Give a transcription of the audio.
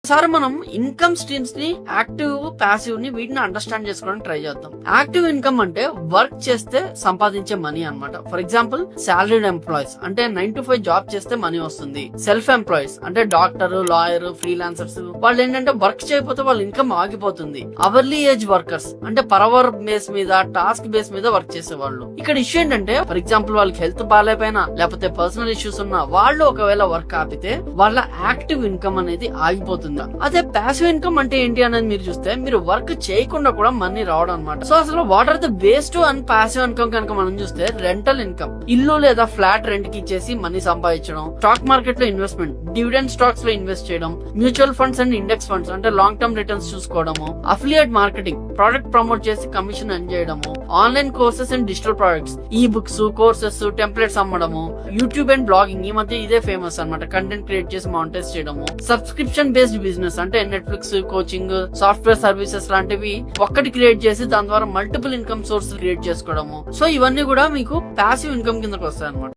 Sir మనం income streams ని active passive ని వీటిని అండర్స్టాండ్ చేసుకోవడానికి ట్రై చేద్దాం. యాక్టివ్ ఇన్కమ్ అంటే వర్క్ చేస్తే సంపాదించే మనీ అన్నమాట. ఫర్ ఎగ్జాంపుల్ సాలరీడ్ ఎంప్లాయీస్ అంటే 9 to 5 జాబ్ చేస్తే మనీ వస్తుంది. సెల్ఫ్ ఎంప్లాయీస్ అంటే డాక్టర్, లాయర్, ఫ్రీలాన్సర్స్ వాళ్ళు ఏంటంటే వర్క్ చేయకపోతే వాళ్ళ ఇన్కమ్ ఆగిపోతుంది. అవర్లీ ఏజ్ వర్కర్స్ అంటే పర్ అవర్ బేస్ మీద, టాస్క్ బేస్ మీద వర్క్ చేసే వాళ్ళు. ఇక్కడ ఇష్యూ ఏంటంటే ఫర్ ఎగ్జాంపుల్ వాళ్ళకి హెల్త్ బాగాలేపోయినా లేకపోతే పర్సనల్ ఇష్యూస్ ఉన్నా వాళ్ళు ఒకవేళ వర్క్ ఆపితే వాళ్ళ యాక్టివ్ ఇన్కమ్ అనేది ఆగిపోతుంది. అదే ప్యాసివ్ ఇన్కమ్ అంటే ఏంటి అనేది మీరు చూస్తే మీరు వర్క్ చేయకుండా కూడా మనీ రావడం అనమాట. సో అసలు what are the ways to and passive income కనుక మనం చూస్తే రెంటల్ ఇన్కమ్, ఇల్లు లేదా ఫ్లాట్ రెంట్ కి ఇచ్చేసి మనీ సంపాదించడం, స్టాక్ మార్కెట్ లో ఇన్వెస్ట్మెంట్, డివిడెండ్ స్టాక్స్ లో ఇన్వెస్ట్ చేయడం, mutual funds and index funds అంటే లాంగ్ టర్మ్ రిటర్న్స్ చూసుకోవడము, అఫిలియేట్ మార్కెటింగ్ ప్రొడక్ట్ ప్రమోట్ చేసి కమిషన్ ఎర్న్ చేయడము, online courses and digital products, ebooks, courses, templates అమ్మడము, యూట్యూబ్ అండ్ బ్లాగింగ్ ఈ మధ్య ఇదే ఫేమస్ అన్నమాట. కంటెంట్ క్రియేట్ చేసి మానిటైజ్ చేయడము, సబ్స్క్రిప్షన్ బేస్డ్ బిజినెస్ అంటే నెట్ఫ్లిక్స్, కోచింగ్, సాఫ్ట్వేర్ సర్వీసెస్ లాంటివి ఒక్కటి క్రియేట్ చేసి దాని ద్వారా మల్టిపుల్ ఇన్కమ్ సోర్స్ క్రియేట్ చేసుకోవడము. సో ఇవన్నీ కూడా మీకు ప్యాసివ్ ఇన్కమ్ కిందకి వస్తాయి అన్నమాట.